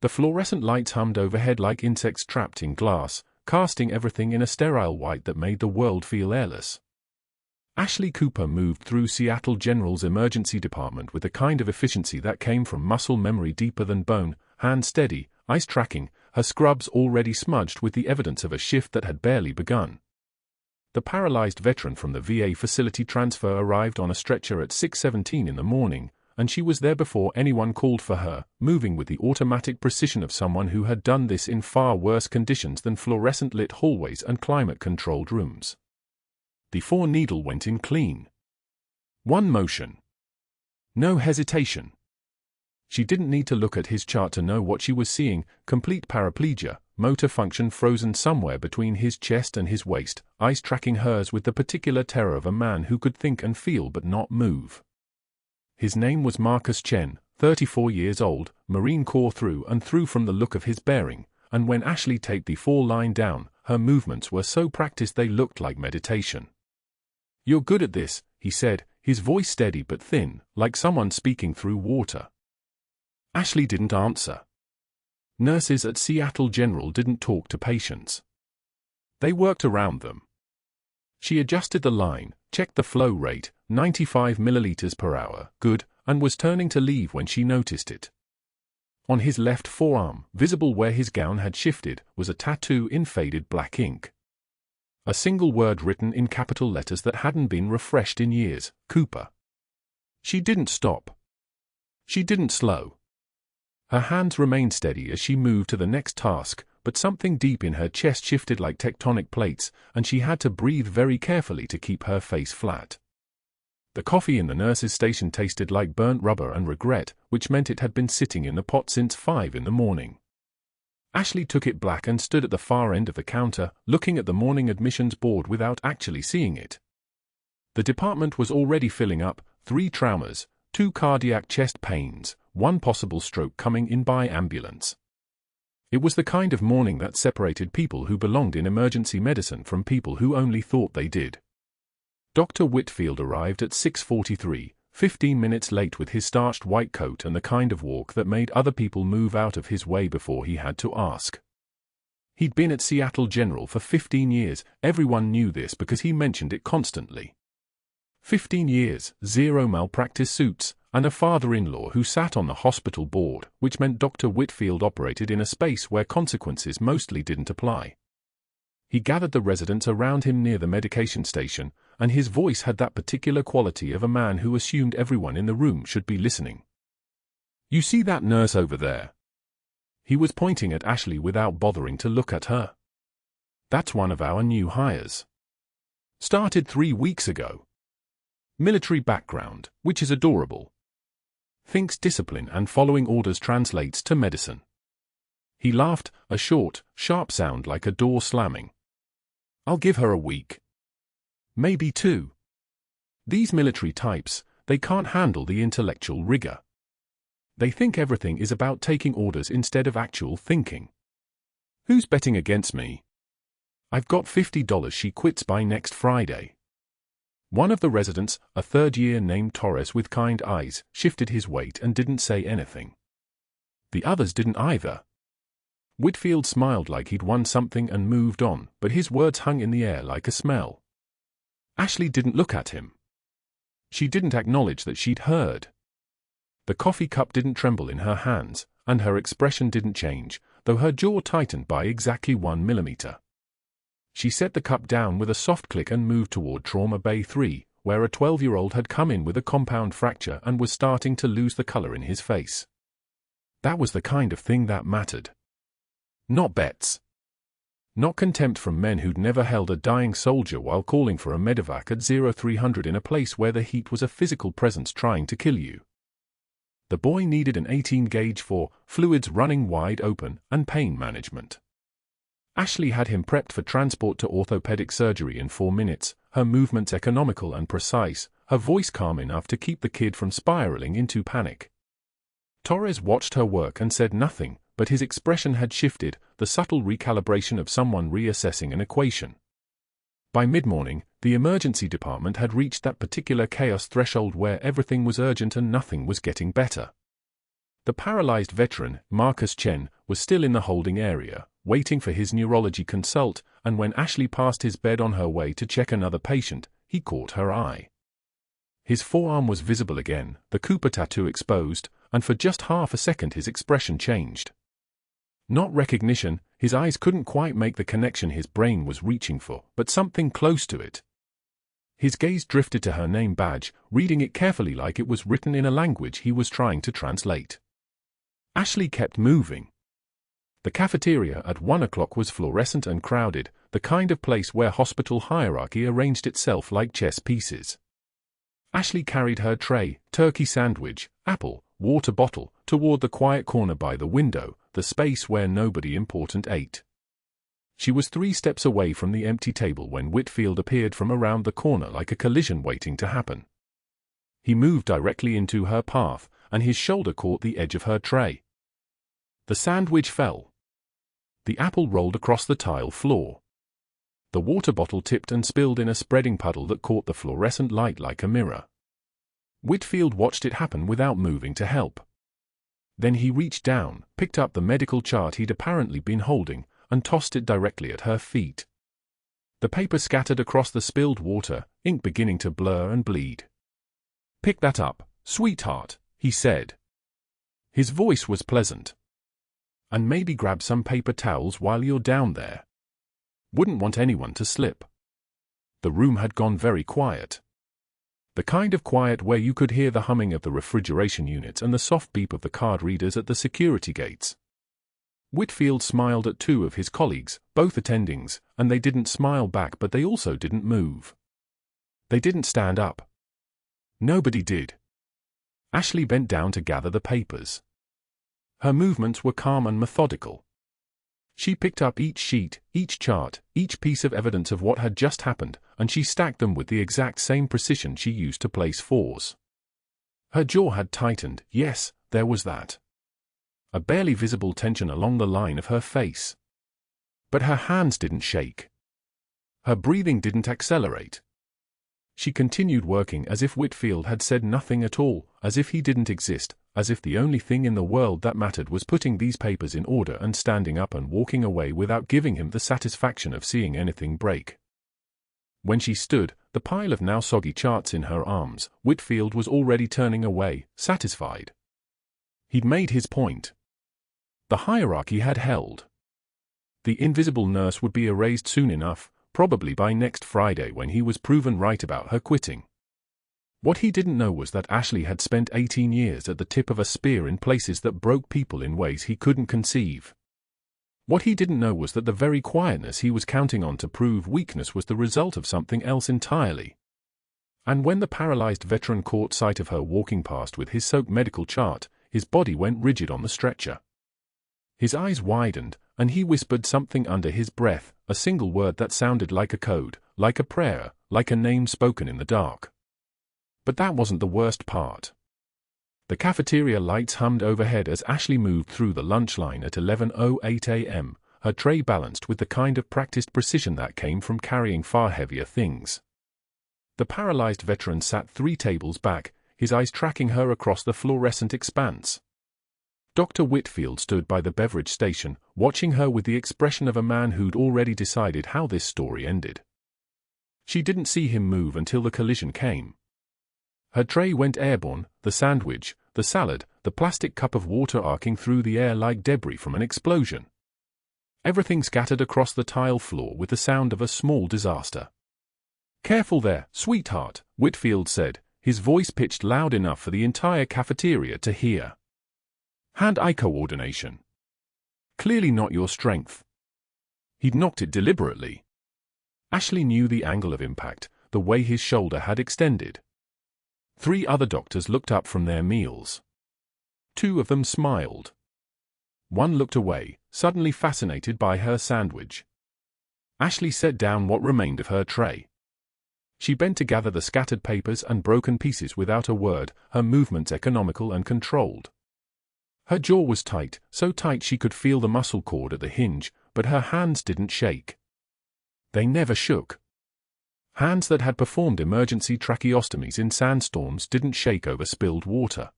The fluorescent lights hummed overhead like insects trapped in glass, casting everything in a sterile white that made the world feel airless. Ashley Cooper moved through Seattle General's emergency department with a kind of efficiency that came from muscle memory deeper than bone, hand steady, eyes tracking, her scrubs already smudged with the evidence of a shift that had barely begun. The paralyzed veteran from the VA facility transfer arrived on a stretcher at 6:17 in the morning, and she was there before anyone called for her, moving with the automatic precision of someone who had done this in far worse conditions than fluorescent-lit hallways and climate-controlled rooms. The 4-needle went in clean. One motion. No hesitation. She didn't need to look at his chart to know what she was seeing: complete paraplegia, motor function frozen somewhere between his chest and his waist, eyes tracking hers with the particular terror of a man who could think and feel but not move. His name was Marcus Chen, 34 years old, Marine Corps through and through from the look of his bearing, and when Ashley taped the 4 line down, her movements were so practiced they looked like meditation. "You're good at this," he said, his voice steady but thin, like someone speaking through water. Ashley didn't answer. Nurses at Seattle General didn't talk to patients. They worked around them. She adjusted the line, checked the flow rate, 95 milliliters per hour, good, and was turning to leave when she noticed it. On his left forearm, visible where his gown had shifted, was a tattoo in faded black ink. A single word written in capital letters that hadn't been refreshed in years: Cooper. She didn't stop. She didn't slow. Her hands remained steady as she moved to the next task, but something deep in her chest shifted like tectonic plates, and she had to breathe very carefully to keep her face flat. The coffee in the nurse's station tasted like burnt rubber and regret, which meant it had been sitting in the pot since 5 in the morning. Ashley took it black and stood at the far end of the counter, looking at the morning admissions board without actually seeing it. The department was already filling up: 3 traumas, 2 cardiac chest pains, 1 possible stroke coming in by ambulance. It was the kind of morning that separated people who belonged in emergency medicine from people who only thought they did. Dr. Whitfield arrived at 6:43, 15 minutes late with his starched white coat and the kind of walk that made other people move out of his way before he had to ask. He'd been at Seattle General for 15 years, everyone knew this because he mentioned it constantly. 15 years, 0 malpractice suits, and a father-in-law who sat on the hospital board, which meant Dr. Whitfield operated in a space where consequences mostly didn't apply. He gathered the residents around him near the medication station, and his voice had that particular quality of a man who assumed everyone in the room should be listening. "You see that nurse over there?" He was pointing at Ashley without bothering to look at her. "That's one of our new hires. Started 3 weeks ago. Military background, which is adorable. Thinks discipline and following orders translates to medicine." He laughed, a short, sharp sound like a door slamming. "I'll give her a week. Maybe 2. These military types, they can't handle the intellectual rigor. They think everything is about taking orders instead of actual thinking. Who's betting against me? I've got $50 she quits by next Friday." One of the residents, a third-year named Torres with kind eyes, shifted his weight and didn't say anything. The others didn't either. Whitfield smiled like he'd won something and moved on, but his words hung in the air like a smell. Ashley didn't look at him. She didn't acknowledge that she'd heard. The coffee cup didn't tremble in her hands, and her expression didn't change, though her jaw tightened by exactly 1 millimeter. She set the cup down with a soft click and moved toward Trauma Bay 3, where a 12-year-old had come in with a compound fracture and was starting to lose the color in his face. That was the kind of thing that mattered. Not bets. Not contempt from men who'd never held a dying soldier while calling for a medevac at 0300 in a place where the heat was a physical presence trying to kill you. The boy needed an 18-gauge for fluids running wide open and pain management. Ashley had him prepped for transport to orthopedic surgery in 4 minutes, her movements economical and precise, her voice calm enough to keep the kid from spiraling into panic. Torres watched her work and said nothing, but his expression had shifted, the subtle recalibration of someone reassessing an equation. By mid-morning, the emergency department had reached that particular chaos threshold where everything was urgent and nothing was getting better. The paralyzed veteran, Marcus Chen, was still in the holding area, waiting for his neurology consult, and when Ashley passed his bed on her way to check another patient, he caught her eye. His forearm was visible again, the Cooper tattoo exposed, and for just half a second his expression changed. Not recognition, his eyes couldn't quite make the connection his brain was reaching for, but something close to it. His gaze drifted to her name badge, reading it carefully like it was written in a language he was trying to translate. Ashley kept moving. The cafeteria at 1 o'clock was fluorescent and crowded, the kind of place where hospital hierarchy arranged itself like chess pieces. Ashley carried her tray, turkey sandwich, apple, water bottle, toward the quiet corner by the window, the space where nobody important ate. She was 3 steps away from the empty table when Whitfield appeared from around the corner like a collision waiting to happen. He moved directly into her path, and his shoulder caught the edge of her tray. The sandwich fell. The apple rolled across the tile floor. The water bottle tipped and spilled in a spreading puddle that caught the fluorescent light like a mirror. Whitfield watched it happen without moving to help. Then he reached down, picked up the medical chart he'd apparently been holding, and tossed it directly at her feet. The paper scattered across the spilled water, ink beginning to blur and bleed. "Pick that up, sweetheart," he said. His voice was pleasant. "And maybe grab some paper towels while you're down there. Wouldn't want anyone to slip." The room had gone very quiet. The kind of quiet where you could hear the humming of the refrigeration units and the soft beep of the card readers at the security gates. Whitfield smiled at 2 of his colleagues, both attendings, and they didn't smile back, but they also didn't move. They didn't stand up. Nobody did. Ashley bent down to gather the papers. Her movements were calm and methodical. She picked up each sheet, each chart, each piece of evidence of what had just happened, and she stacked them with the exact same precision she used to place 4s. Her jaw had tightened, yes, there was that. A barely visible tension along the line of her face. But her hands didn't shake. Her breathing didn't accelerate. She continued working as if Whitfield had said nothing at all, as if he didn't exist, as if the only thing in the world that mattered was putting these papers in order and standing up and walking away without giving him the satisfaction of seeing anything break. When she stood, the pile of now soggy charts in her arms, Whitfield was already turning away, satisfied. He'd made his point. The hierarchy had held. The invisible nurse would be erased soon enough, probably by next Friday when he was proven right about her quitting. What he didn't know was that Ashley had spent 18 years at the tip of a spear in places that broke people in ways he couldn't conceive. What he didn't know was that the very quietness he was counting on to prove weakness was the result of something else entirely. And when the paralyzed veteran caught sight of her walking past with his soaked medical chart, his body went rigid on the stretcher. His eyes widened, and he whispered something under his breath, a single word that sounded like a code, like a prayer, like a name spoken in the dark. But that wasn't the worst part. The cafeteria lights hummed overhead as Ashley moved through the lunch line at 11:08 a.m., her tray balanced with the kind of practiced precision that came from carrying far heavier things. The paralyzed veteran sat 3 tables back, his eyes tracking her across the fluorescent expanse. Dr. Whitfield stood by the beverage station, watching her with the expression of a man who'd already decided how this story ended. She didn't see him move until the collision came. Her tray went airborne, the sandwich, the salad, the plastic cup of water arcing through the air like debris from an explosion. Everything scattered across the tile floor with the sound of a small disaster. "Careful there, sweetheart," Whitfield said, his voice pitched loud enough for the entire cafeteria to hear. "Hand-eye coordination. Clearly not your strength." He'd knocked it deliberately. Ashley knew the angle of impact, the way his shoulder had extended. 3 other doctors looked up from their meals. 2 of them smiled. 1 looked away, suddenly fascinated by her sandwich. Ashley set down what remained of her tray. She bent to gather the scattered papers and broken pieces without a word, her movements economical and controlled. Her jaw was tight, so tight she could feel the muscle cord at the hinge, but her hands didn't shake. They never shook. Hands that had performed emergency tracheostomies in sandstorms didn't shake over spilled water.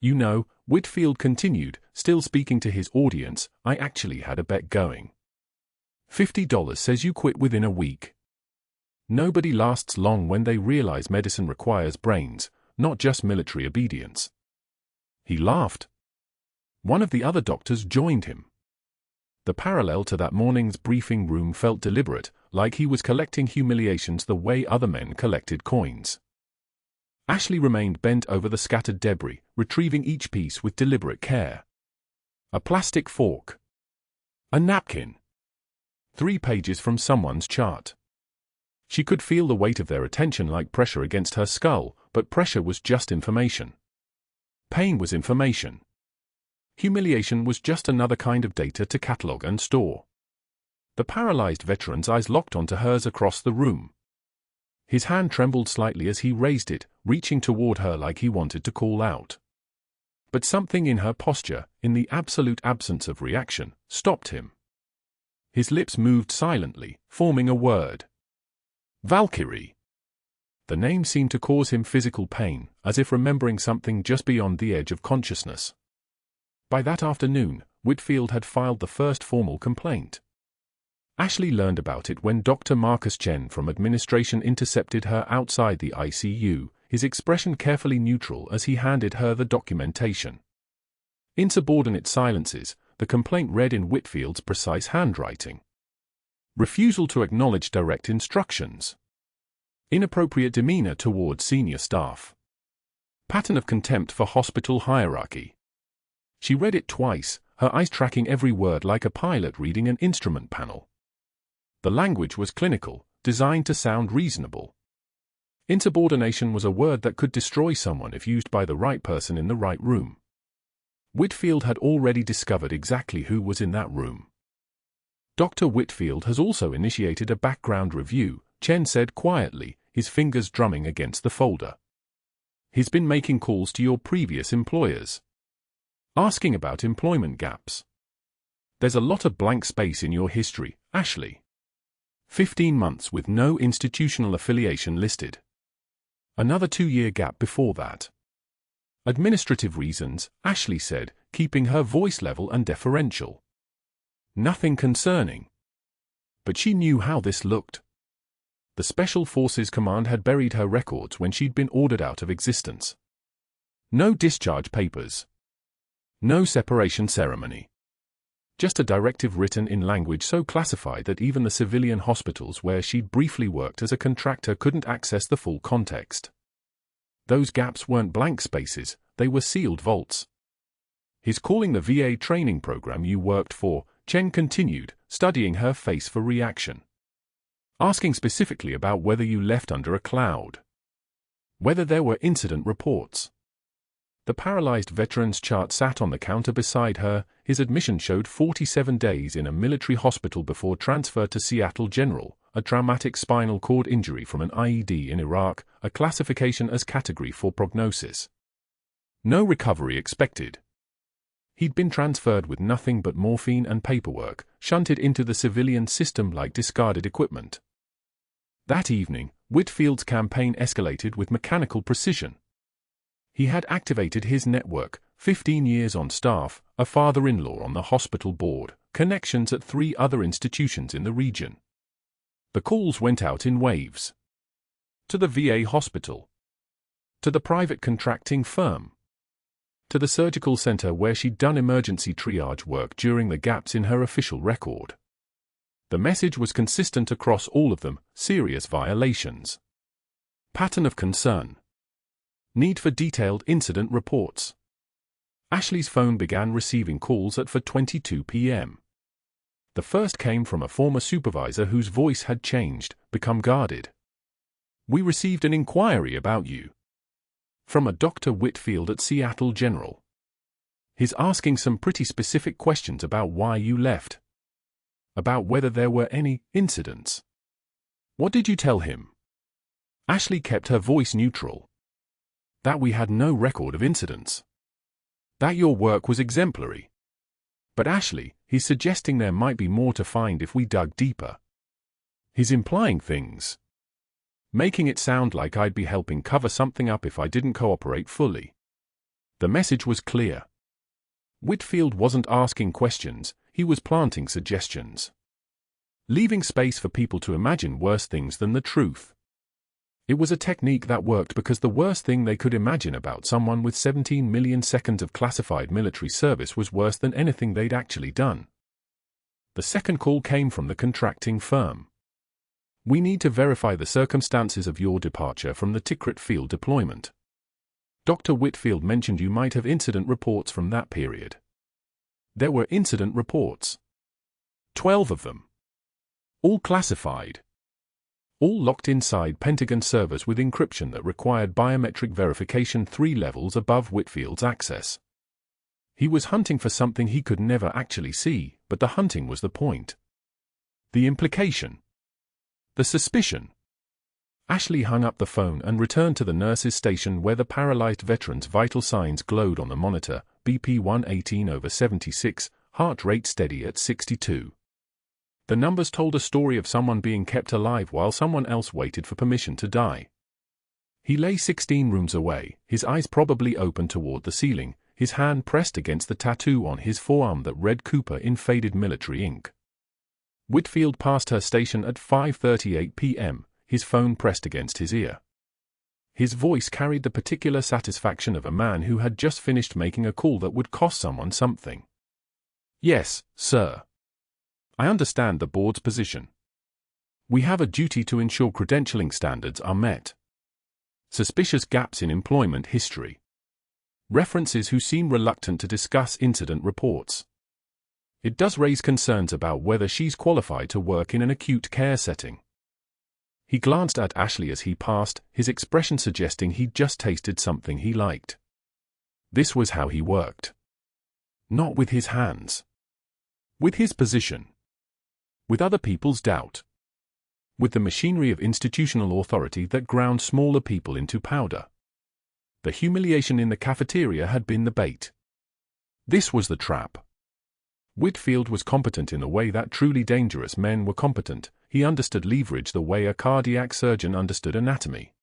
You know, Whitfield continued, still speaking to his audience, I actually had a bet going. $50 says you quit within a week. Nobody lasts long when they realize medicine requires brains, not just military obedience. He laughed. One of the other doctors joined him. The parallel to that morning's briefing room felt deliberate, like he was collecting humiliations the way other men collected coins. Ashley remained bent over the scattered debris, retrieving each piece with deliberate care. A plastic fork. A napkin. 3 pages from someone's chart. She could feel the weight of their attention like pressure against her skull, but pressure was just information. Pain was information. Humiliation was just another kind of data to catalog and store. The paralyzed veteran's eyes locked onto hers across the room. His hand trembled slightly as he raised it, reaching toward her like he wanted to call out. But something in her posture, in the absolute absence of reaction, stopped him. His lips moved silently, forming a word. Valkyrie. The name seemed to cause him physical pain, as if remembering something just beyond the edge of consciousness. By that afternoon, Whitfield had filed the first formal complaint. Ashley learned about it when Dr. Marcus Chen from administration intercepted her outside the ICU, his expression carefully neutral as he handed her the documentation. Insubordinate silences, the complaint read in Whitfield's precise handwriting. Refusal to acknowledge direct instructions. Inappropriate demeanor toward senior staff. Pattern of contempt for hospital hierarchy. She read it twice, her eyes tracking every word like a pilot reading an instrument panel. The language was clinical, designed to sound reasonable. Insubordination was a word that could destroy someone if used by the right person in the right room. Whitfield had already discovered exactly who was in that room. Dr. Whitfield has also initiated a background review, Chen said quietly, his fingers drumming against the folder. He's been making calls to your previous employers. Asking about employment gaps. There's a lot of blank space in your history, Ashley. 15 months with no institutional affiliation listed. Another 2-year gap before that. Administrative reasons, Ashley said, keeping her voice level and deferential. Nothing concerning. But she knew how this looked. The Special Forces Command had buried her records when she'd been ordered out of existence. No discharge papers. No separation ceremony. Just a directive written in language so classified that even the civilian hospitals where she'd briefly worked as a contractor couldn't access the full context. Those gaps weren't blank spaces, they were sealed vaults. He's calling the VA training program you worked for, Chen continued, studying her face for reaction. Asking specifically about whether you left under a cloud. Whether there were incident reports. The paralyzed veteran's chart sat on the counter beside her. His admission showed 47 days in a military hospital before transfer to Seattle General, a traumatic spinal cord injury from an IED in Iraq, a classification as Category 4 prognosis. No recovery expected. He'd been transferred with nothing but morphine and paperwork, shunted into the civilian system like discarded equipment. That evening, Whitfield's campaign escalated with mechanical precision. He had activated his network, 15 years on staff, a father-in-law on the hospital board, connections at 3 other institutions in the region. The calls went out in waves. To the VA hospital. To the private contracting firm. To the surgical center where she'd done emergency triage work during the gaps in her official record. The message was consistent across all of them: serious violations. Pattern of concern. Need for detailed incident reports. Ashley's phone began receiving calls at 4:22 p.m. The first came from a former supervisor whose voice had changed, become guarded. We received an inquiry about you. From a Dr. Whitfield at Seattle General. He's asking some pretty specific questions about why you left. About whether there were any incidents. What did you tell him? Ashley kept her voice neutral. That we had no record of incidents. That your work was exemplary. But Ashley, he's suggesting there might be more to find if we dug deeper. He's implying things. Making it sound like I'd be helping cover something up if I didn't cooperate fully. The message was clear. Whitfield wasn't asking questions, he was planting suggestions. Leaving space for people to imagine worse things than the truth. It was a technique that worked because the worst thing they could imagine about someone with 17 million seconds of classified military service was worse than anything they'd actually done. The second call came from the contracting firm. We need to verify the circumstances of your departure from the Tikrit field deployment. Dr. Whitfield mentioned you might have incident reports from that period. There were incident reports. 12 of them. All classified. All locked inside Pentagon servers with encryption that required biometric verification 3 levels above Whitfield's access. He was hunting for something he could never actually see, but the hunting was the point. The implication. The suspicion. Ashley hung up the phone and returned to the nurse's station where the paralyzed veteran's vital signs glowed on the monitor, BP 118/76, heart rate steady at 62. The numbers told a story of someone being kept alive while someone else waited for permission to die. He lay 16 rooms away, his eyes probably open toward the ceiling, his hand pressed against the tattoo on his forearm that read Cooper in faded military ink. Whitfield passed her station at 5:38 p.m., his phone pressed against his ear. His voice carried the particular satisfaction of a man who had just finished making a call that would cost someone something. Yes, sir. I understand the board's position. We have a duty to ensure credentialing standards are met. Suspicious gaps in employment history. References who seem reluctant to discuss incident reports. It does raise concerns about whether she's qualified to work in an acute care setting. He glanced at Ashley as he passed, his expression suggesting he'd just tasted something he liked. This was how he worked. Not with his hands. With his position. With other people's doubt. With the machinery of institutional authority that ground smaller people into powder. The humiliation in the cafeteria had been the bait. This was the trap. Whitfield was competent in the way that truly dangerous men were competent. He understood leverage the way a cardiac surgeon understood anatomy.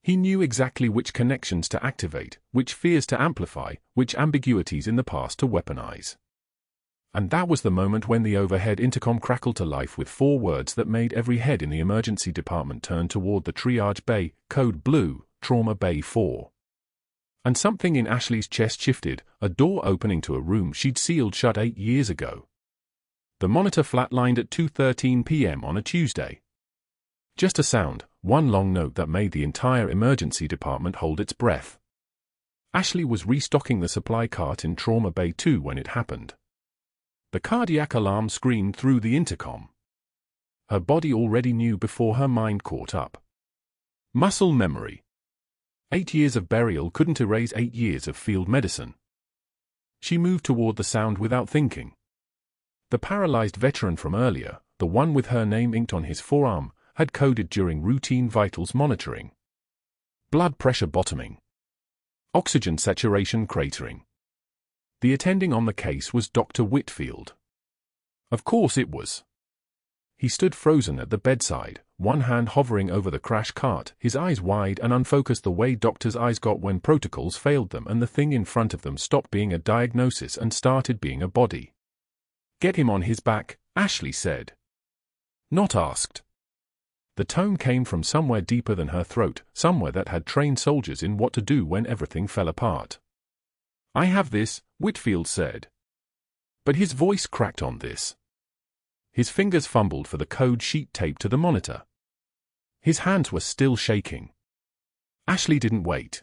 He knew exactly which connections to activate, which fears to amplify, which ambiguities in the past to weaponize. And that was the moment when the overhead intercom crackled to life with 4 words that made every head in the emergency department turn toward the triage bay, code blue, trauma bay 4. And something in Ashley's chest shifted, a door opening to a room she'd sealed shut 8 years ago. The monitor flatlined at 2:13 p.m. on a Tuesday. Just a sound, one long note that made the entire emergency department hold its breath. Ashley was restocking the supply cart in Trauma Bay 2 when it happened. The cardiac alarm screamed through the intercom. Her body already knew before her mind caught up. Muscle memory. 8 years of burial couldn't erase 8 years of field medicine. She moved toward the sound without thinking. The paralyzed veteran from earlier, the one with her name inked on his forearm, had coded during routine vitals monitoring. Blood pressure bottoming. Oxygen saturation cratering. The attending on the case was Dr. Whitfield. Of course it was. He stood frozen at the bedside, one hand hovering over the crash cart, his eyes wide and unfocused the way doctors' eyes got when protocols failed them and the thing in front of them stopped being a diagnosis and started being a body. "Get him on his back," Ashley said. Not asked. The tone came from somewhere deeper than her throat, somewhere that had trained soldiers in what to do when everything fell apart. "I have this," Whitfield said. But his voice cracked on this. His fingers fumbled for the code sheet taped to the monitor. His hands were still shaking. Ashley didn't wait.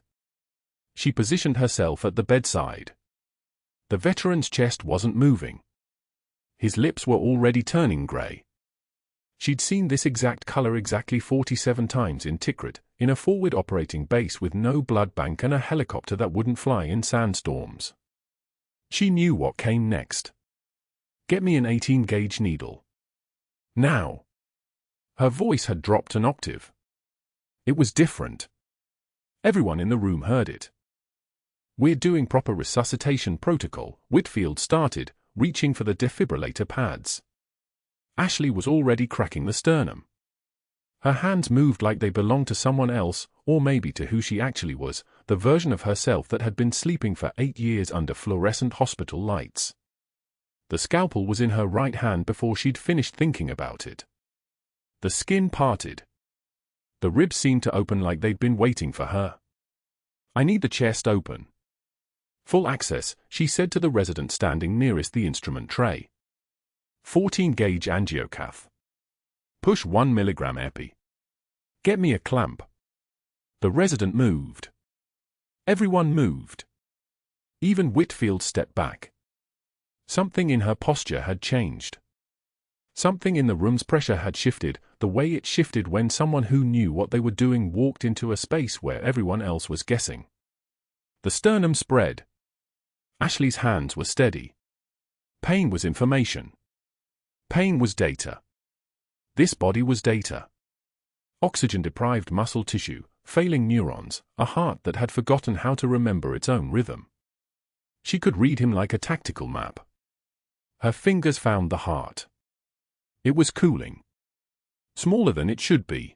She positioned herself at the bedside. The veteran's chest wasn't moving. His lips were already turning grey. She'd seen this exact color exactly 47 times in Tikrit, in a forward operating base with no blood bank and a helicopter that wouldn't fly in sandstorms. She knew what came next. "Get me an 18-gauge needle. Now." Her voice had dropped an octave. It was different. Everyone in the room heard it. "We're doing proper resuscitation protocol," Whitfield started, reaching for the defibrillator pads. Ashley was already cracking the sternum. Her hands moved like they belonged to someone else, or maybe to who she actually was, the version of herself that had been sleeping for 8 years under fluorescent hospital lights. The scalpel was in her right hand before she'd finished thinking about it. The skin parted. The ribs seemed to open like they'd been waiting for her. "I need the chest open." "Full access," she said to the resident standing nearest the instrument tray. 14-gauge angiocath. "Push 1 milligram epi." "Get me a clamp." The resident moved. Everyone moved. Even Whitfield stepped back. Something in her posture had changed. Something in the room's pressure had shifted, the way it shifted when someone who knew what they were doing walked into a space where everyone else was guessing. The sternum spread. Ashley's hands were steady. Pain was information. Pain was data. This body was data. Oxygen-deprived muscle tissue, failing neurons, a heart that had forgotten how to remember its own rhythm. She could read him like a tactical map. Her fingers found the heart. It was cooling. Smaller than it should be.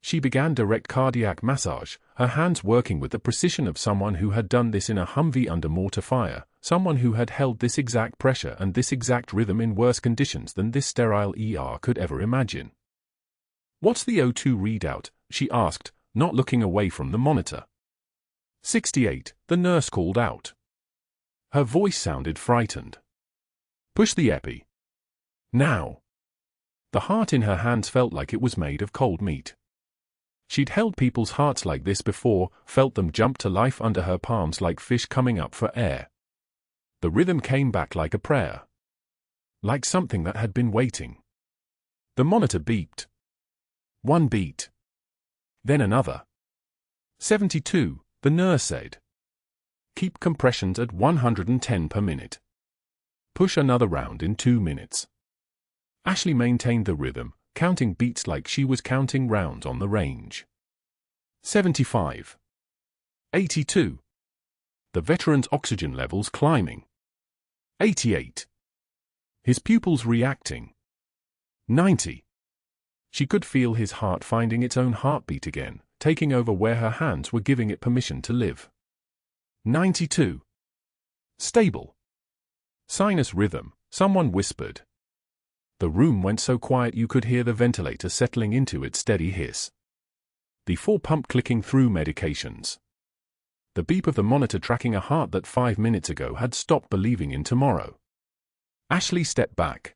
She began direct cardiac massage, her hands working with the precision of someone who had done this in a Humvee under mortar fire, someone who had held this exact pressure and this exact rhythm in worse conditions than this sterile ER could ever imagine. "What's the O2 readout?" she asked, not looking away from the monitor. 68, the nurse called out. Her voice sounded frightened. "Push the epi. Now." The heart in her hands felt like it was made of cold meat. She'd held people's hearts like this before, felt them jump to life under her palms like fish coming up for air. The rhythm came back like a prayer. Like something that had been waiting. The monitor beeped. 1 beat. Then another. 72, the nurse said. "Keep compressions at 110 per minute. Push another round in 2 minutes." Ashley maintained the rhythm, counting beats like she was counting rounds on the range. 75. 82. The veteran's oxygen levels climbing. 88. His pupils reacting. 90. She could feel his heart finding its own heartbeat again, taking over where her hands were giving it permission to live. 92. Stable. Sinus rhythm, someone whispered. The room went so quiet you could hear the ventilator settling into its steady hiss. The 4-pump clicking through medications. The beep of the monitor tracking a heart that 5 minutes ago had stopped believing in tomorrow. Ashley stepped back.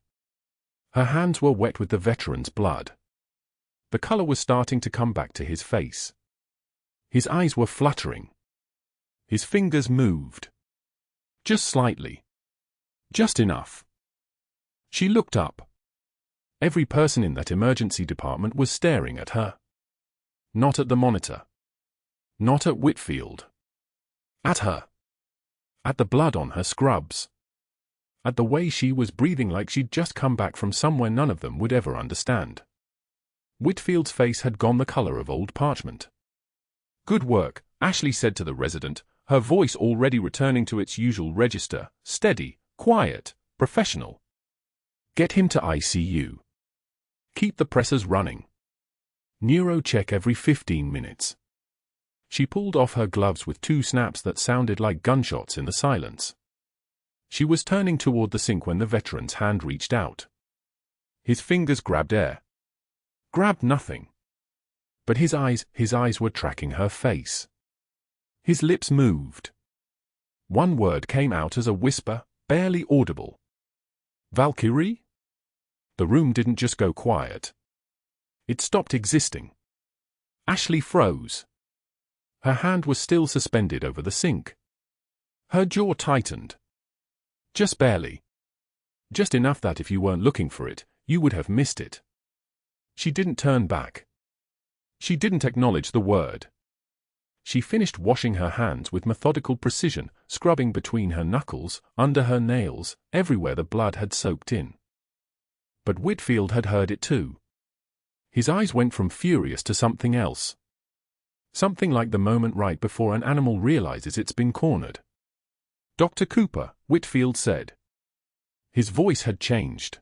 Her hands were wet with the veteran's blood. The color was starting to come back to his face. His eyes were fluttering. His fingers moved. Just slightly. Just enough. She looked up. Every person in that emergency department was staring at her. Not at the monitor. Not at Whitfield. At her. At the blood on her scrubs. At the way she was breathing like she'd just come back from somewhere none of them would ever understand. Whitfield's face had gone the color of old parchment. "Good work," Ashley said to the resident, her voice already returning to its usual register, steady, quiet, professional. "Get him to ICU. Keep the pressers running. Neuro check every 15 minutes. She pulled off her gloves with 2 snaps that sounded like gunshots in the silence. She was turning toward the sink when the veteran's hand reached out. His fingers grabbed air. Grabbed nothing. But his eyes were tracking her face. His lips moved. One word came out as a whisper, barely audible. "Valkyrie?" The room didn't just go quiet. It stopped existing. Ashley froze. Her hand was still suspended over the sink. Her jaw tightened. Just barely. Just enough that if you weren't looking for it, you would have missed it. She didn't turn back. She didn't acknowledge the word. She finished washing her hands with methodical precision, scrubbing between her knuckles, under her nails, everywhere the blood had soaked in. But Whitfield had heard it too. His eyes went from furious to something else. Something like the moment right before an animal realizes it's been cornered. "Dr. Cooper," Whitfield said. His voice had changed.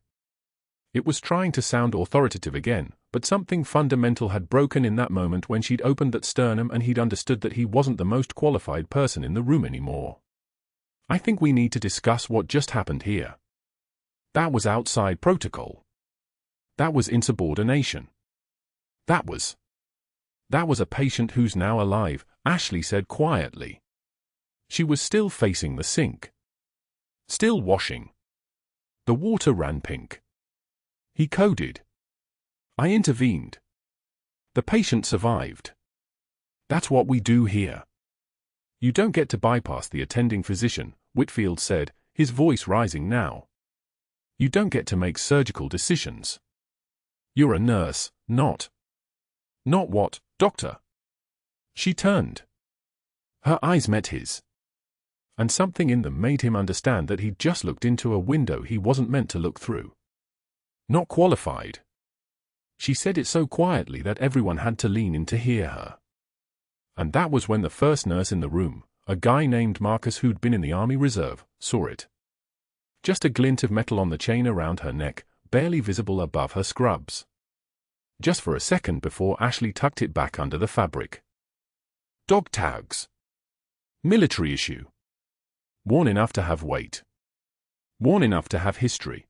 It was trying to sound authoritative again, but something fundamental had broken in that moment when she'd opened that sternum and he'd understood that he wasn't the most qualified person in the room anymore. I think we need to discuss what just happened here. That was outside protocol. That was insubordination. That was a patient who's now alive, Ashley said quietly. She was still facing the sink. Still washing. The water ran pink. He coded. I intervened. The patient survived. That's what we do here. You don't get to bypass the attending physician, Whitfield said, his voice rising now. You don't get to make surgical decisions. You're a nurse, not. Not what, doctor? She turned. Her eyes met his. And something in them made him understand that he'd just looked into a window he wasn't meant to look through. Not qualified. She said it so quietly that everyone had to lean in to hear her. And that was when the first nurse in the room, a guy named Marcus who'd been in the Army Reserve, saw it. Just a glint of metal on the chain around her neck, barely visible above her scrubs. Just for a second before Ashley tucked it back under the fabric. Dog tags. Military issue. Worn enough to have weight. Worn enough to have history.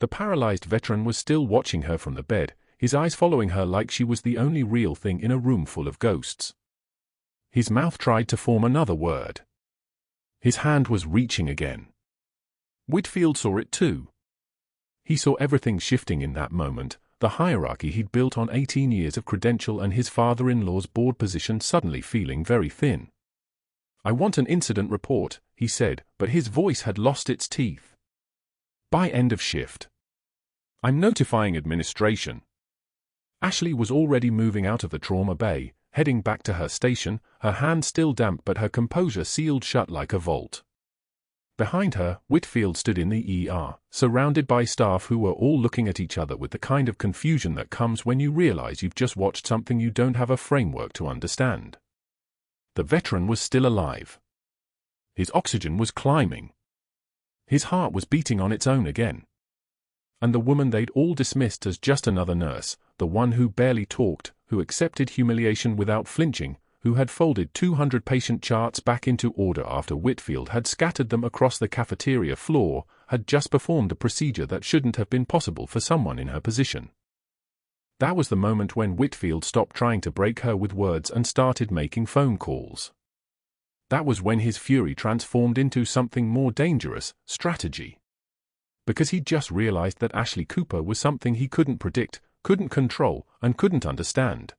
The paralyzed veteran was still watching her from the bed, his eyes following her like she was the only real thing in a room full of ghosts. His mouth tried to form another word. His hand was reaching again. Whitfield saw it too. He saw everything shifting in that moment, the hierarchy he'd built on 18 years of credential and his father-in-law's board position suddenly feeling very thin. I want an incident report, he said, but his voice had lost its teeth. By end of shift. I'm notifying administration. Ashley was already moving out of the trauma bay, heading back to her station, her hand still damp but her composure sealed shut like a vault. Behind her, Whitfield stood in the ER, surrounded by staff who were all looking at each other with the kind of confusion that comes when you realize you've just watched something you don't have a framework to understand. The veteran was still alive. His oxygen was climbing. His heart was beating on its own again. And the woman they'd all dismissed as just another nurse, the one who barely talked, who accepted humiliation without flinching, who had folded 200 patient charts back into order after Whitfield had scattered them across the cafeteria floor, had just performed a procedure that shouldn't have been possible for someone in her position. That was the moment when Whitfield stopped trying to break her with words and started making phone calls. That was when his fury transformed into something more dangerous, strategy. Because he'd just realized that Ashley Cooper was something he couldn't predict, couldn't control, and couldn't understand.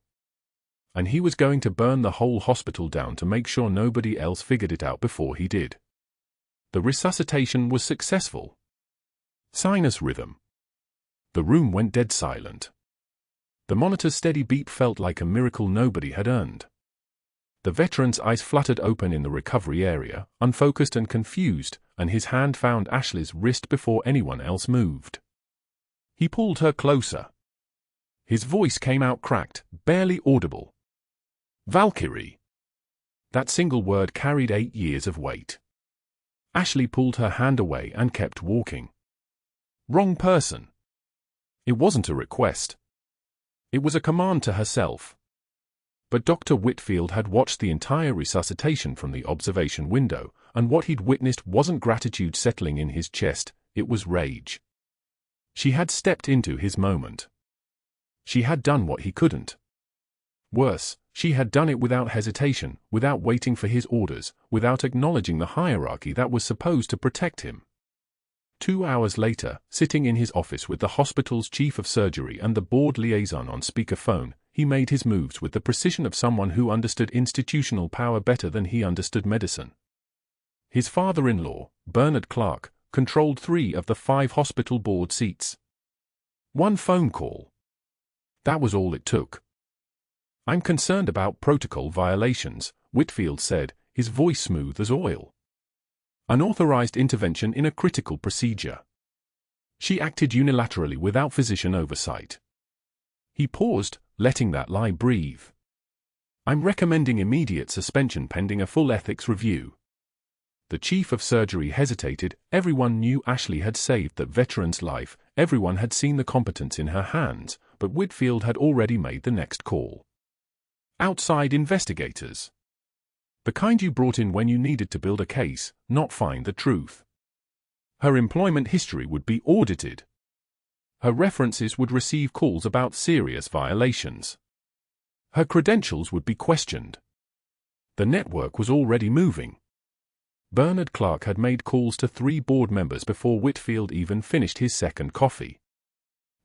And he was going to burn the whole hospital down to make sure nobody else figured it out before he did. The resuscitation was successful. Sinus rhythm. The room went dead silent. The monitor's steady beep felt like a miracle nobody had earned. The veteran's eyes fluttered open in the recovery area, unfocused and confused, and his hand found Ashley's wrist before anyone else moved. He pulled her closer. His voice came out cracked, barely audible. Valkyrie. That single word carried 8 years of weight. Ashley pulled her hand away and kept walking. Wrong person. It wasn't a request. It was a command to herself. But Dr. Whitfield had watched the entire resuscitation from the observation window, and what he'd witnessed wasn't gratitude settling in his chest, it was rage. She had stepped into his moment. She had done what he couldn't. Worse, she had done it without hesitation, without waiting for his orders, without acknowledging the hierarchy that was supposed to protect him. 2 hours later, sitting in his office with the hospital's chief of surgery and the board liaison on speakerphone, he made his moves with the precision of someone who understood institutional power better than he understood medicine. His father-in-law, Bernard Clark, controlled 3 of the 5 hospital board seats. 1 phone call. That was all it took. I'm concerned about protocol violations, Whitfield said, his voice smooth as oil. Unauthorized intervention in a critical procedure. She acted unilaterally without physician oversight. He paused, letting that lie breathe. I'm recommending immediate suspension pending a full ethics review. The chief of surgery hesitated. Everyone knew Ashley had saved that veteran's life, everyone had seen the competence in her hands, but Whitfield had already made the next call. Outside investigators. The kind you brought in when you needed to build a case, not find the truth. Her employment history would be audited. Her references would receive calls about serious violations. Her credentials would be questioned. The network was already moving. Bernard Clark had made calls to 3 board members before Whitfield even finished his second coffee.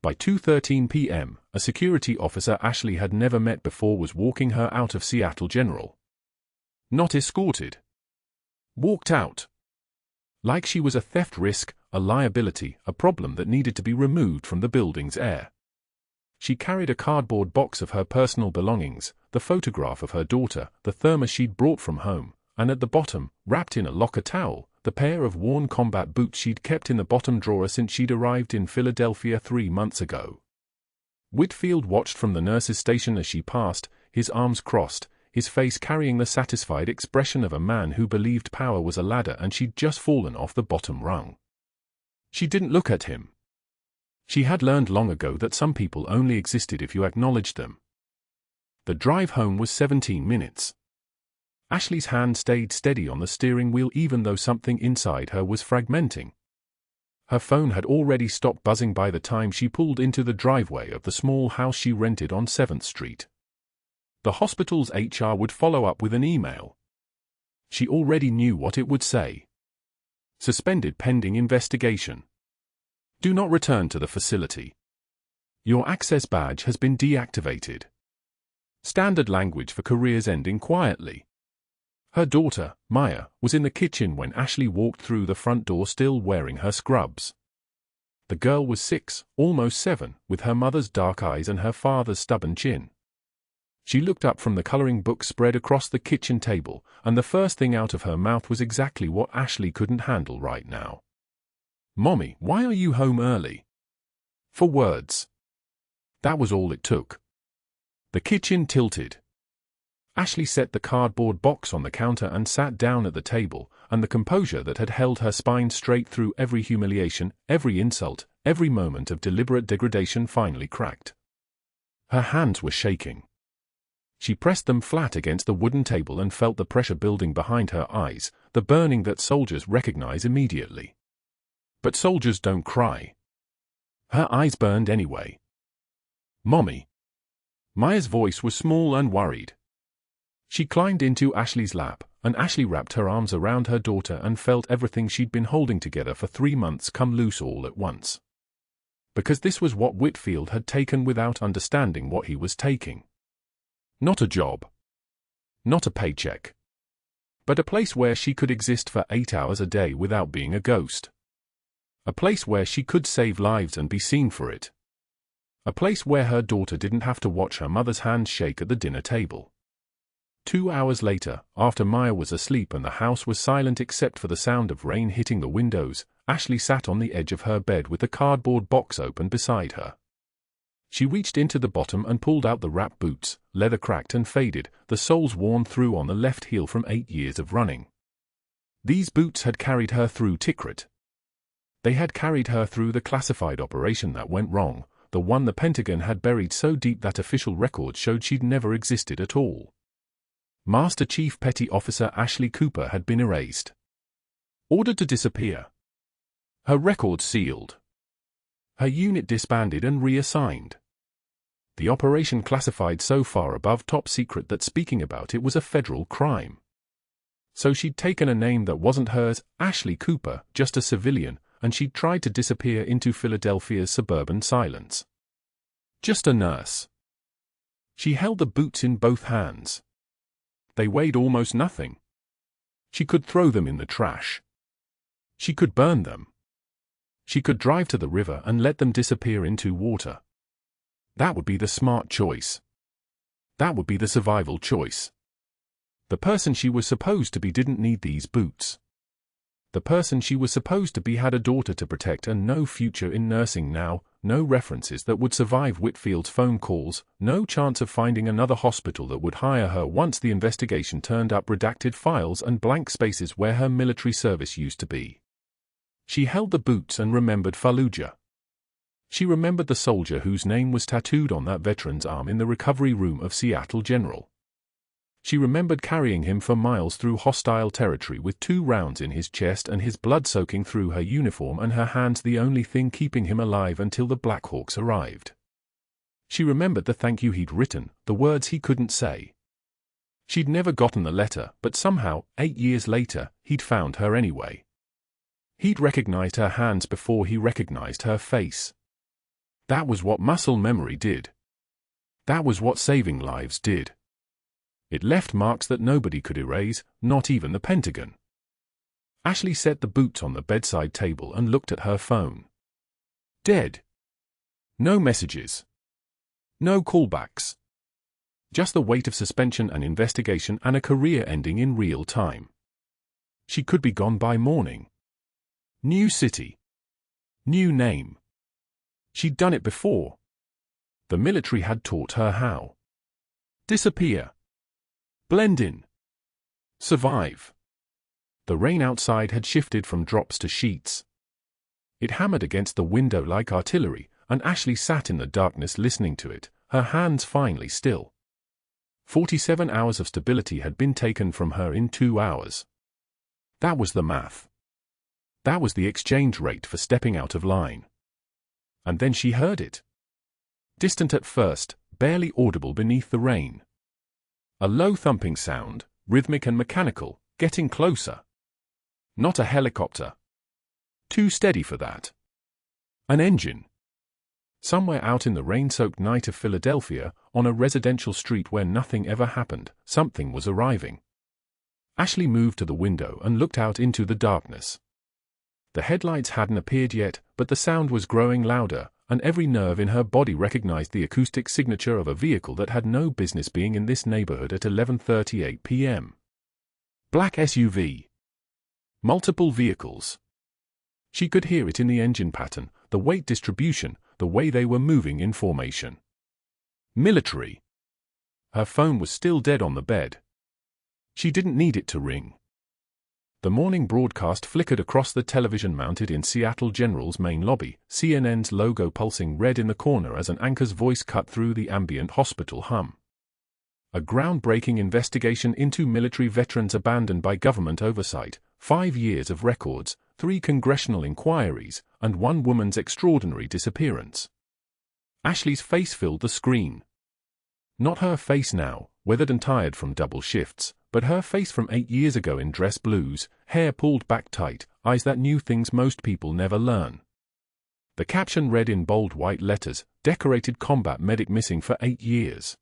By 2:13 p.m., a security officer Ashley had never met before was walking her out of Seattle General. Not escorted. Walked out. Like she was a theft risk, a liability, a problem that needed to be removed from the building's air. She carried a cardboard box of her personal belongings, the photograph of her daughter, the thermos she'd brought from home, and at the bottom, wrapped in a locker towel, the pair of worn combat boots she'd kept in the bottom drawer since she'd arrived in Philadelphia 3 months ago. Whitfield watched from the nurse's station as she passed, his arms crossed, his face carrying the satisfied expression of a man who believed power was a ladder and she'd just fallen off the bottom rung. She didn't look at him. She had learned long ago that some people only existed if you acknowledged them. The drive home was 17 minutes. Ashley's hand stayed steady on the steering wheel even though something inside her was fragmenting. Her phone had already stopped buzzing by the time she pulled into the driveway of the small house she rented on 7th Street. The hospital's HR would follow up with an email. She already knew what it would say. Suspended pending investigation. Do not return to the facility. Your access badge has been deactivated. Standard language for careers ending quietly. Her daughter, Maya, was in the kitchen when Ashley walked through the front door still wearing her scrubs. The girl was 6, almost 7, with her mother's dark eyes and her father's stubborn chin. She looked up from the coloring book spread across the kitchen table, and the first thing out of her mouth was exactly what Ashley couldn't handle right now. "Mommy, why are you home early?" 4 words. That was all it took. The kitchen tilted. Ashley set the cardboard box on the counter and sat down at the table, and the composure that had held her spine straight through every humiliation, every insult, every moment of deliberate degradation finally cracked. Her hands were shaking. She pressed them flat against the wooden table and felt the pressure building behind her eyes, the burning that soldiers recognize immediately. But soldiers don't cry. Her eyes burned anyway. "Mommy." Maya's voice was small and worried. She climbed into Ashley's lap, and Ashley wrapped her arms around her daughter and felt everything she'd been holding together for 3 months come loose all at once. Because this was what Whitfield had taken without understanding what he was taking. Not a job. Not a paycheck. But a place where she could exist for 8 hours a day without being a ghost. A place where she could save lives and be seen for it. A place where her daughter didn't have to watch her mother's hands shake at the dinner table. 2 hours later, after Maya was asleep and the house was silent except for the sound of rain hitting the windows, Ashley sat on the edge of her bed with the cardboard box open beside her. She reached into the bottom and pulled out the wrap boots, leather cracked and faded, the soles worn through on the left heel from 8 years of running. These boots had carried her through Tikrit. They had carried her through the classified operation that went wrong, the one the Pentagon had buried so deep that official records showed she'd never existed at all. Master Chief Petty Officer Ashley Cooper had been erased. Ordered to disappear. Her records sealed. Her unit disbanded and reassigned. The operation classified so far above top secret that speaking about it was a federal crime. So she'd taken a name that wasn't hers, Ashley Cooper, just a civilian, and she'd tried to disappear into Philadelphia's suburban silence. Just a nurse. She held the boots in both hands. They weighed almost nothing. She could throw them in the trash. She could burn them. She could drive to the river and let them disappear into water. That would be the smart choice. That would be the survival choice. The person she was supposed to be didn't need these boots. The person she was supposed to be had a daughter to protect and no future in nursing now, no references that would survive Whitfield's phone calls, no chance of finding another hospital that would hire her once the investigation turned up redacted files and blank spaces where her military service used to be. She held the boots and remembered Fallujah. She remembered the soldier whose name was tattooed on that veteran's arm in the recovery room of Seattle General. She remembered carrying him for miles through hostile territory with 2 rounds in his chest and his blood soaking through her uniform and her hands the only thing keeping him alive until the Blackhawks arrived. She remembered the thank you he'd written, the words he couldn't say. She'd never gotten the letter, but somehow, 8 years later, he'd found her anyway. He'd recognized her hands before he recognized her face. That was what muscle memory did. That was what saving lives did. It left marks that nobody could erase, not even the Pentagon. Ashley set the boots on the bedside table and looked at her phone. Dead. No messages. No callbacks. Just the weight of suspension and investigation and a career ending in real time. She could be gone by morning. New city. New name. She'd done it before. The military had taught her how. Disappear. Blend in. Survive. The rain outside had shifted from drops to sheets. It hammered against the window like artillery, and Ashley sat in the darkness listening to it, her hands finally still. 47 hours of stability had been taken from her in 2 hours. That was the math. That was the exchange rate for stepping out of line. And then she heard it. Distant at first, barely audible beneath the rain. A low thumping sound, rhythmic and mechanical, getting closer. Not a helicopter. Too steady for that. An engine. Somewhere out in the rain-soaked night of Philadelphia, on a residential street where nothing ever happened, something was arriving. Ashley moved to the window and looked out into the darkness. The headlights hadn't appeared yet, but the sound was growing louder, and every nerve in her body recognized the acoustic signature of a vehicle that had no business being in this neighborhood at 11:38 p.m. Black SUV. Multiple vehicles. She could hear it in the engine pattern, the weight distribution, the way they were moving in formation. Military. Her phone was still dead on the bed. She didn't need it to ring. The morning broadcast flickered across the television mounted in Seattle General's main lobby, CNN's logo pulsing red in the corner as an anchor's voice cut through the ambient hospital hum. A groundbreaking investigation into military veterans abandoned by government oversight, 5 years of records, 3 congressional inquiries, and 1 woman's extraordinary disappearance. Ashley's face filled the screen. Not her face now, weathered and tired from double shifts, but her face from 8 years ago in dress blues, hair pulled back tight, eyes that knew things most people never learn. The caption read in bold white letters, "Decorated combat medic missing for 8 years."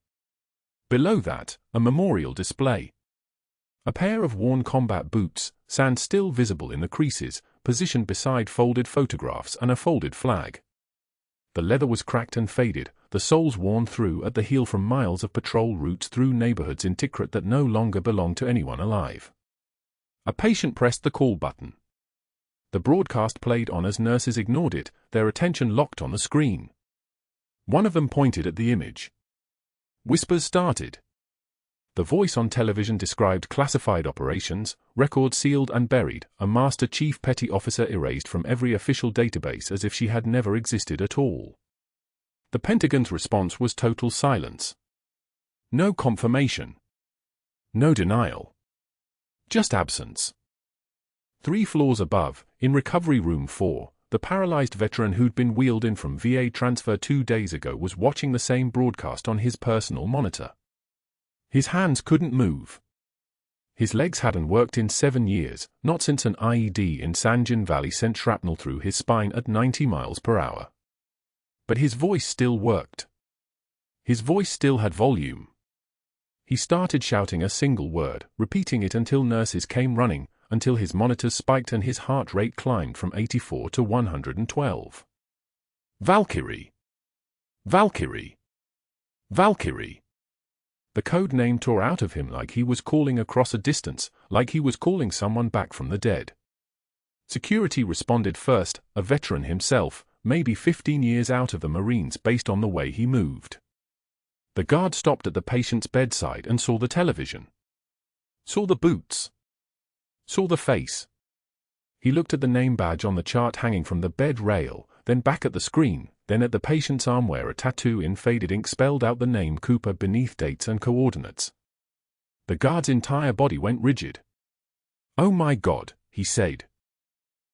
Below that, a memorial display. A pair of worn combat boots, sand still visible in the creases, positioned beside folded photographs and a folded flag. The leather was cracked and faded, the soles worn through at the heel from miles of patrol routes through neighborhoods in Tikrit that no longer belonged to anyone alive. A patient pressed the call button. The broadcast played on as nurses ignored it, their attention locked on the screen. One of them pointed at the image. Whispers started. The voice on television described classified operations, records sealed and buried, a Master Chief Petty Officer erased from every official database as if she had never existed at all. The Pentagon's response was total silence. No confirmation. No denial. Just absence. 3 floors above, in Recovery Room 4, the paralyzed veteran who'd been wheeled in from VA transfer 2 days ago was watching the same broadcast on his personal monitor. His hands couldn't move. His legs hadn't worked in 7 years, not since an IED in Sanjin Valley sent shrapnel through his spine at 90 miles per hour. But his voice still worked. His voice still had volume. He started shouting a single word, repeating it until nurses came running, until his monitors spiked and his heart rate climbed from 84 to 112. Valkyrie. Valkyrie. Valkyrie. The code name tore out of him like he was calling across a distance, like he was calling someone back from the dead. Security responded first, a veteran himself, maybe 15 years out of the Marines based on the way he moved. The guard stopped at the patient's bedside and saw the television. Saw the boots. Saw the face. He looked at the name badge on the chart hanging from the bed rail, then back at the screen, then at the patient's arm where a tattoo in faded ink spelled out the name Cooper beneath dates and coordinates. The guard's entire body went rigid. "Oh my God," he said.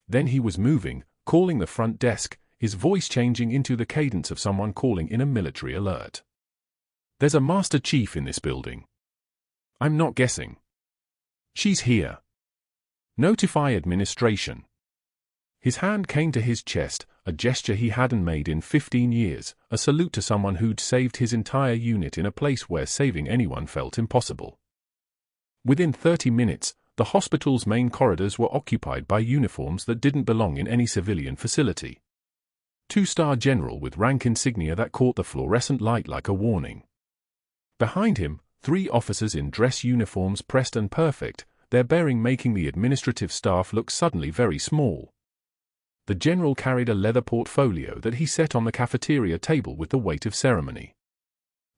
Then he was moving, calling the front desk, his voice changing into the cadence of someone calling in a military alert. "There's a Master Chief in this building. I'm not guessing. She's here. Notify administration." His hand came to his chest, a gesture he hadn't made in 15 years, a salute to someone who'd saved his entire unit in a place where saving anyone felt impossible. Within 30 minutes, the hospital's main corridors were occupied by uniforms that didn't belong in any civilian facility. Two-star general with rank insignia that caught the fluorescent light like a warning. Behind him, 3 officers in dress uniforms pressed and perfect, their bearing making the administrative staff look suddenly very small. The general carried a leather portfolio that he set on the cafeteria table with the weight of ceremony.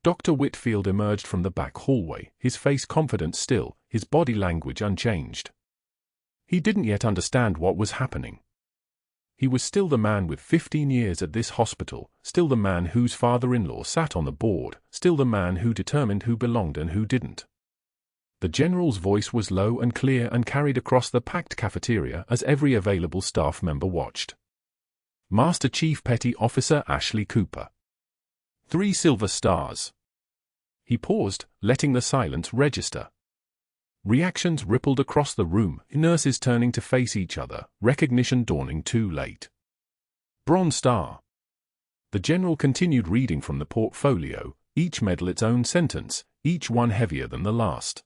Dr. Whitfield emerged from the back hallway, his face confident still, his body language unchanged. He didn't yet understand what was happening. He was still the man with 15 years at this hospital, still the man whose father-in-law sat on the board, still the man who determined who belonged and who didn't. The general's voice was low and clear and carried across the packed cafeteria as every available staff member watched. "Master Chief Petty Officer Ashley Cooper. 3 silver stars." He paused, letting the silence register. Reactions rippled across the room, nurses turning to face each other, recognition dawning too late. "Bronze star." The general continued reading from the portfolio, each medal its own sentence, each one heavier than the last.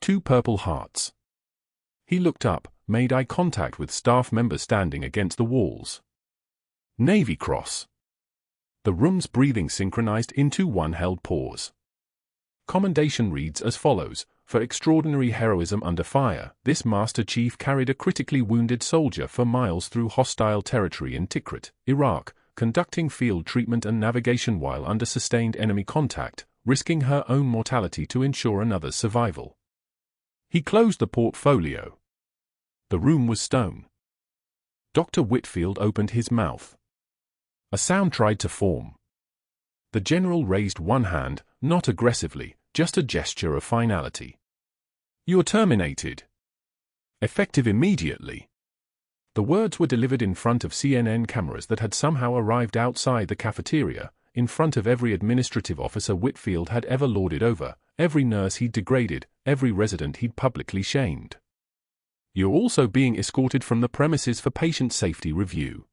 2 purple hearts. He looked up, made eye contact with staff members standing against the walls. Navy Cross. The room's breathing synchronized into one held pause. Commendation reads as follows: "For extraordinary heroism under fire, this Master Chief carried a critically wounded soldier for miles through hostile territory in Tikrit, Iraq, conducting field treatment and navigation while under sustained enemy contact, risking her own mortality to ensure another's survival." He closed the portfolio. The room was stone. Dr. Whitfield opened his mouth. A sound tried to form. The general raised one hand, not aggressively, just a gesture of finality. "You're terminated. Effective immediately." The words were delivered in front of CNN cameras that had somehow arrived outside the cafeteria, in front of every administrative officer Whitfield had ever lorded over, every nurse he'd degraded, every resident he'd publicly shamed. "You're also being escorted from the premises for patient safety review.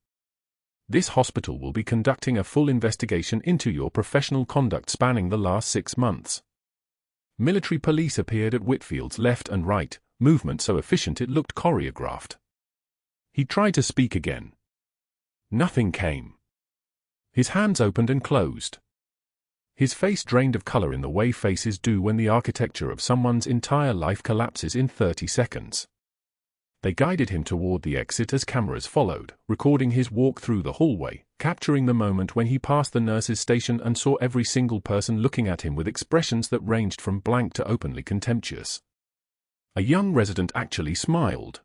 This hospital will be conducting a full investigation into your professional conduct spanning the last 6 months." Military police appeared at Whitfield's left and right, movement so efficient it looked choreographed. He tried to speak again. Nothing came. His hands opened and closed. His face drained of color in the way faces do when the architecture of someone's entire life collapses in 30 seconds. They guided him toward the exit as cameras followed, recording his walk through the hallway, capturing the moment when he passed the nurse's station and saw every single person looking at him with expressions that ranged from blank to openly contemptuous. A young resident actually smiled.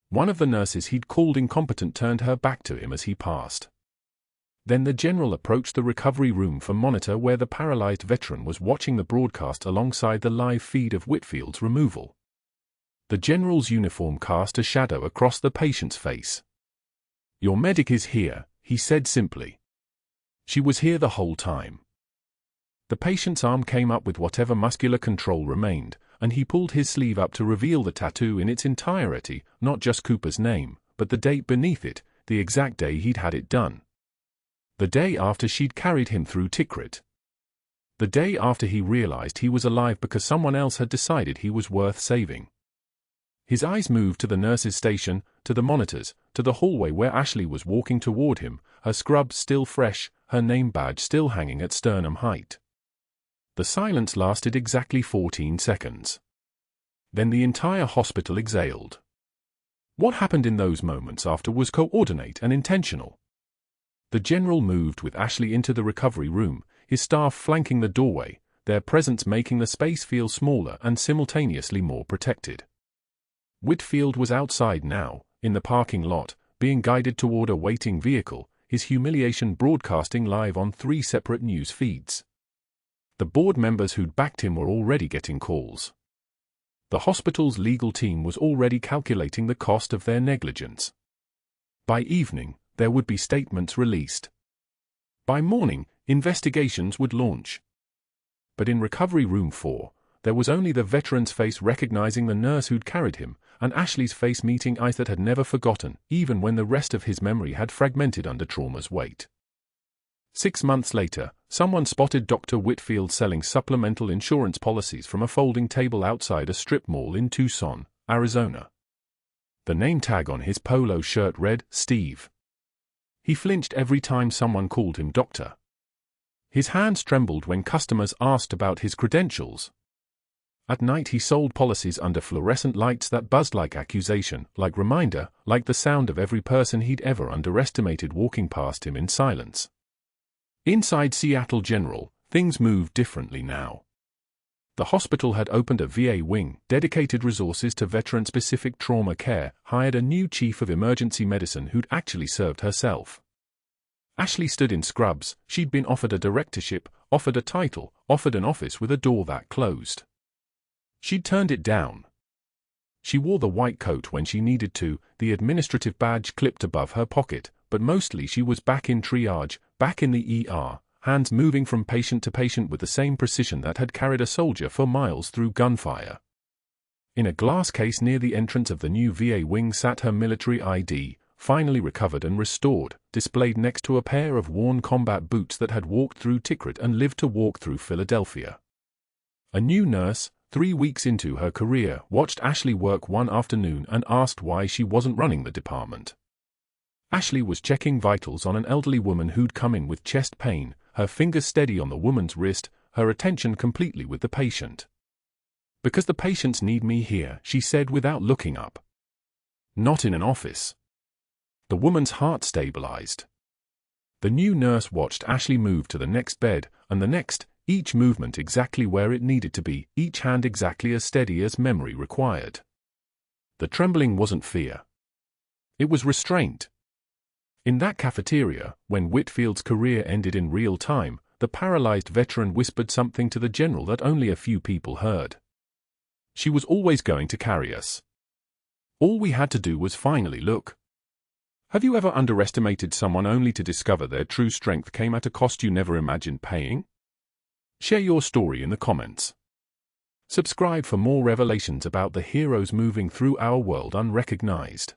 One of the nurses he'd called incompetent turned her back to him as he passed. Then the general approached the recovery room for monitor where the paralyzed veteran was watching the broadcast alongside the live feed of Whitfield's removal. The general's uniform cast a shadow across the patient's face. "Your medic is here," he said simply. "She was here the whole time." The patient's arm came up with whatever muscular control remained, and he pulled his sleeve up to reveal the tattoo in its entirety, not just Cooper's name, but the date beneath it, the exact day he'd had it done. The day after she'd carried him through Tikrit. The day after he realized he was alive because someone else had decided he was worth saving. His eyes moved to the nurse's station, to the monitors, to the hallway where Ashley was walking toward him, her scrubs still fresh, her name badge still hanging at sternum height. The silence lasted exactly 14 seconds. Then the entire hospital exhaled. What happened in those moments after was coordinate and intentional. The general moved with Ashley into the recovery room, his staff flanking the doorway, their presence making the space feel smaller and simultaneously more protected. Whitfield was outside now, in the parking lot, being guided toward a waiting vehicle, his humiliation broadcasting live on 3 separate news feeds. The board members who'd backed him were already getting calls. The hospital's legal team was already calculating the cost of their negligence. By evening, there would be statements released. By morning, investigations would launch. But in Recovery Room 4, there was only the veteran's face recognizing the nurse who'd carried him, and Ashley's face meeting eyes that had never forgotten, even when the rest of his memory had fragmented under trauma's weight. 6 months later, someone spotted Dr. Whitfield selling supplemental insurance policies from a folding table outside a strip mall in Tucson, Arizona. The name tag on his polo shirt read, Steve. He flinched every time someone called him doctor. His hands trembled when customers asked about his credentials. At night he sold policies under fluorescent lights that buzzed like accusation, like reminder, like the sound of every person he'd ever underestimated walking past him in silence. Inside Seattle General, things moved differently now. The hospital had opened a VA wing, dedicated resources to veteran-specific trauma care, hired a new chief of emergency medicine who'd actually served herself. Ashley stood in scrubs. She'd been offered a directorship, offered a title, offered an office with a door that closed. She'd turned it down. She wore the white coat when she needed to, the administrative badge clipped above her pocket, but mostly she was back in triage, back in the ER, hands moving from patient to patient with the same precision that had carried a soldier for miles through gunfire. In a glass case near the entrance of the new VA wing sat her military ID, finally recovered and restored, displayed next to a pair of worn combat boots that had walked through Tikrit and lived to walk through Philadelphia. A new nurse, 3 weeks into her career, watched Ashley work one afternoon and asked why she wasn't running the department. Ashley was checking vitals on an elderly woman who'd come in with chest pain, her fingers steady on the woman's wrist, her attention completely with the patient. "Because the patients need me here," she said without looking up. "Not in an office." The woman's heart stabilized. The new nurse watched Ashley move to the next bed, and the next, each movement exactly where it needed to be, each hand exactly as steady as memory required. The trembling wasn't fear. It was restraint. In that cafeteria, when Whitfield's career ended in real time, the paralyzed veteran whispered something to the general that only a few people heard. "She was always going to carry us. All we had to do was finally look." Have you ever underestimated someone only to discover their true strength came at a cost you never imagined paying? Share your story in the comments. Subscribe for more revelations about the heroes moving through our world unrecognized.